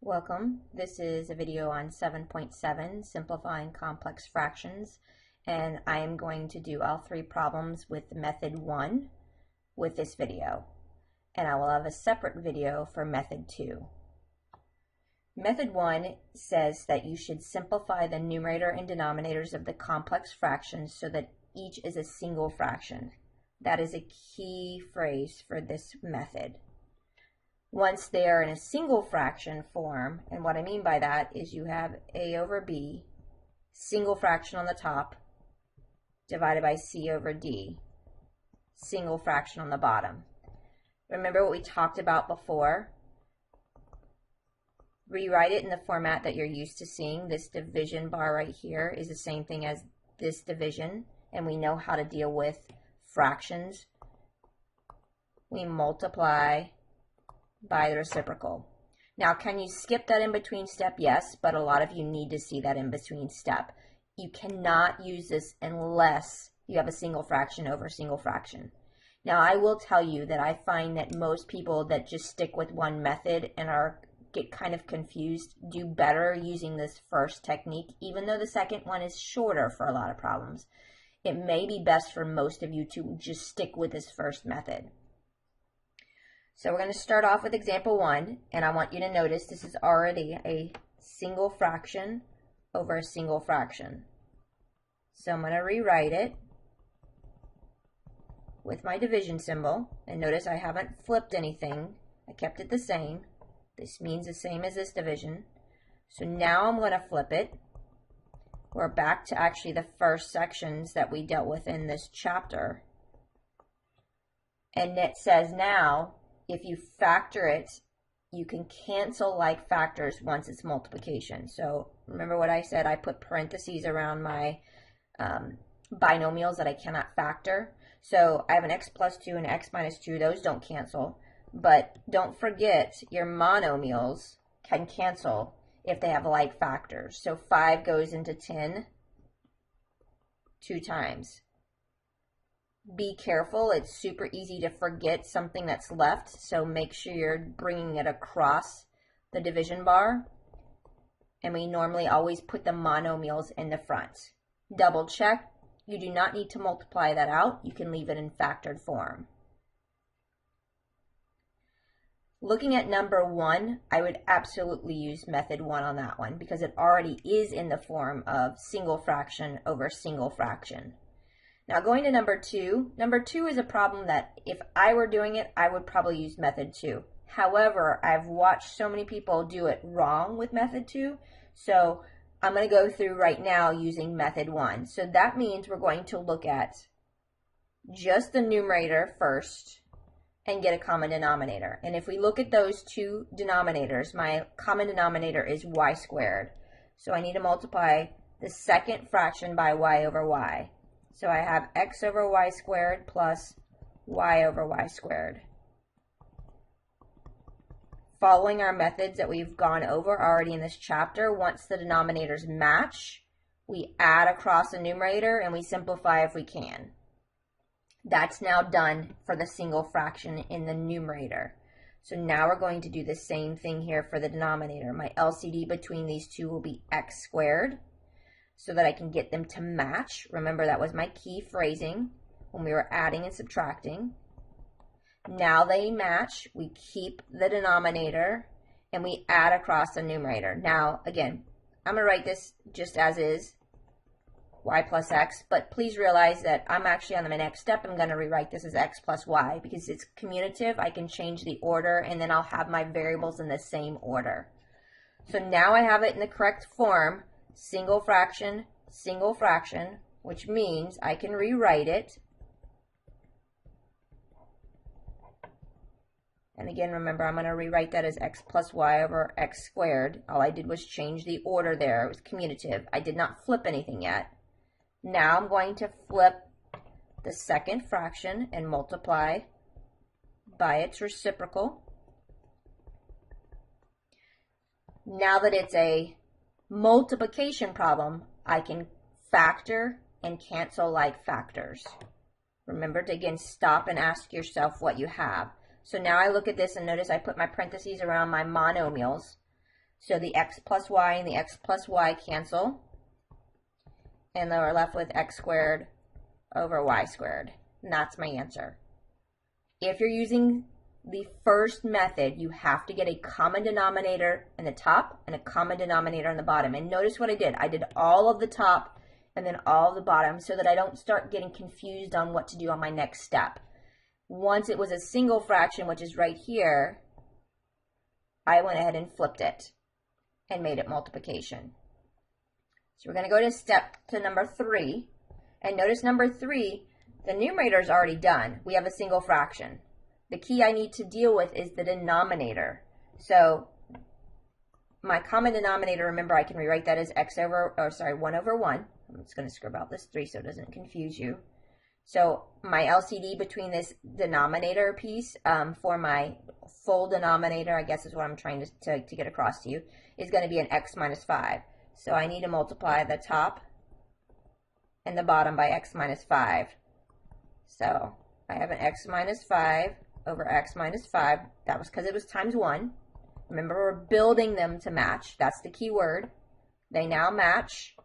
Welcome. This is a video on 7.7, Simplifying Complex Fractions, and I am going to do all three problems with method 1 with this video, and I will have a separate video for method 2. Method 1 says that you should simplify the numerator and denominators of the complex fractions so that each is a single fraction. That is a key phrase for this method. Once they are in a single fraction form, and what I mean by that is you have a over b, single fraction on the top, divided by c over d, single fraction on the bottom. Remember what we talked about before? Rewrite it in the format that you're used to seeing. This division bar right here is the same thing as this division, and we know how to deal with fractions. We multiply by the reciprocal. Now, can you skip that in between step? Yes, but a lot of you need to see that in between step. You cannot use this unless you have a single fraction over single fraction. Now, I will tell you that I find that most people that just stick with one method and get kind of confused do better using this first technique, even though the second one is shorter for a lot of problems. It may be best for most of you to just stick with this first method. So we're going to start off with example 1, and I want you to notice this is already a single fraction over a single fraction. So I'm going to rewrite it with my division symbol, and notice I haven't flipped anything. I kept it the same. This means the same as this division. So now I'm going to flip it. We're back to actually the first sections that we dealt with in this chapter. And it says now, if you factor it, you can cancel like factors once it's multiplication. So remember what I said, I put parentheses around my binomials that I cannot factor. So I have an x plus 2 and an x minus 2. Those don't cancel. But don't forget, your monomials can cancel if they have like factors. So 5 goes into 10 2 times. Be careful, it's super easy to forget something that's left, so make sure you're bringing it across the division bar. And we normally always put the monomials in the front. Double check, you do not need to multiply that out, you can leave it in factored form. Looking at number 1, I would absolutely use method 1 on that one because it already is in the form of single fraction over single fraction. Now going to number 2, number 2 is a problem that if I were doing it, I would probably use method 2. However, I've watched so many people do it wrong with method 2, so I'm going to go through right now using method 1. So that means we're going to look at just the numerator first and get a common denominator. And if we look at those two denominators, my common denominator is y squared. So I need to multiply the second fraction by y over y. So I have x over y squared plus y over y squared. Following our methods that we've gone over already in this chapter, once the denominators match, we add across the numerator and we simplify if we can. That's now done for the single fraction in the numerator. So now we're going to do the same thing here for the denominator. My LCD between these two will be x squared so that I can get them to match. Remember, that was my key phrasing when we were adding and subtracting. Now they match. We keep the denominator and we add across the numerator. Now, again, I'm going to write this just as is, y plus x, but please realize that I'm actually on the next step. I'm going to rewrite this as x plus y because it's commutative. I can change the order and then I'll have my variables in the same order. So now I have it in the correct form, single fraction, which means I can rewrite it. And again, remember, I'm going to rewrite that as x plus y over x squared. All I did was change the order there. It was commutative. I did not flip anything yet. Now I'm going to flip the second fraction and multiply by its reciprocal. Now that it's a multiplication problem, I can factor and cancel like factors. Remember to again stop and ask yourself what you have. So now I look at this and notice I put my parentheses around my monomials. So the x plus y and the x plus y cancel. And then we're left with x squared over y squared. And that's my answer. If you're using the first method, you have to get a common denominator in the top and a common denominator in the bottom. And notice what I did. I did all of the top and then all of the bottom so that I don't start getting confused on what to do on my next step. Once it was a single fraction, which is right here, I went ahead and flipped it and made it multiplication. So we're going to go to number 3. And notice number 3, the numerator is already done. We have a single fraction. The key I need to deal with is the denominator. So my common denominator, remember, I can rewrite that as 1 over 1. I'm just going to scribble out this 3 so it doesn't confuse you. So my LCD between this denominator piece for my full denominator, I guess is what I'm trying to get across to you, is going to be an x minus 5. So I need to multiply the top and the bottom by x minus 5. So I have an x minus 5 over x minus 5. That was because it was times 1. Remember, we're building them to match. That's the key word. They now match.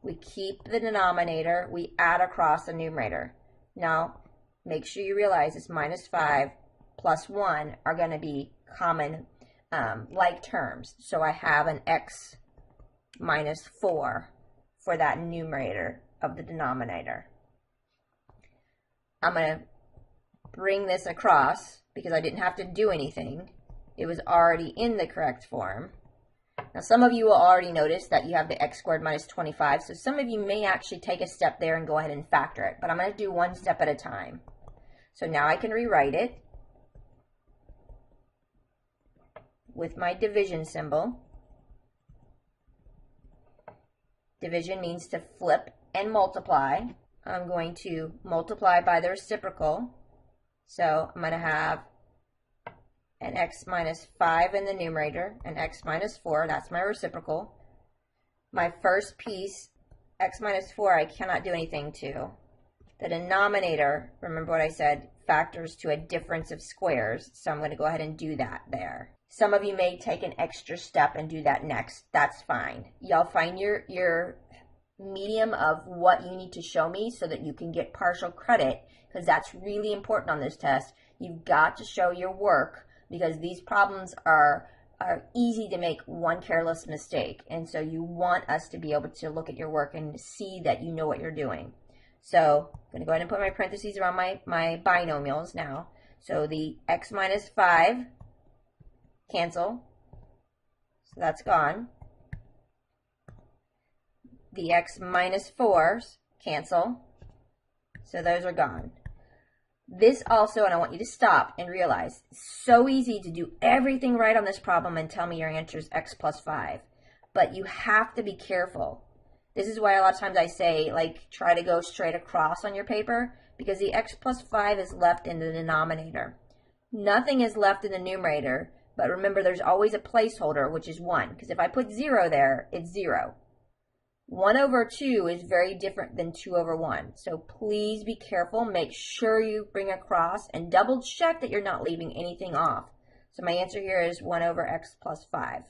We keep the denominator. We add across the numerator. Now, make sure you realize this minus 5 plus 1 are going to be common like terms. So I have an x minus 4 for that numerator of the denominator. I'm going to bring this across because I didn't have to do anything. It was already in the correct form. Now, some of you will already notice that you have the x squared minus 25, so some of you may actually take a step there and go ahead and factor it, but I'm going to do one step at a time. So now I can rewrite it with my division symbol. Division means to flip and multiply. I'm going to multiply by the reciprocal, so I'm going to have an x minus 5 in the numerator, and x minus 4, that's my reciprocal. My first piece, x minus 4, I cannot do anything to. The denominator, remember what I said, factors to a difference of squares, so I'm going to go ahead and do that there. Some of you may take an extra step and do that next. That's fine. Y'all find your medium of what you need to show me so that you can get partial credit, because that's really important on this test. You've got to show your work, because these problems are easy to make one careless mistake. And so you want us to be able to look at your work and see that you know what you're doing. So I'm going to go ahead and put my parentheses around my binomials now. So the x minus 5 cancel. So that's gone. The x minus 4s cancel. So those are gone. This also, and I want you to stop and realize, it's so easy to do everything right on this problem and tell me your answer is x plus 5. But you have to be careful. This is why a lot of times I say, like, try to go straight across on your paper, because the x plus 5 is left in the denominator. Nothing is left in the numerator, but remember there's always a placeholder, which is 1, because if I put 0 there, it's 0. 1 over 2 is very different than 2 over 1. So please be careful. Make sure you bring across and double check that you're not leaving anything off. So my answer here is 1 over x plus 5.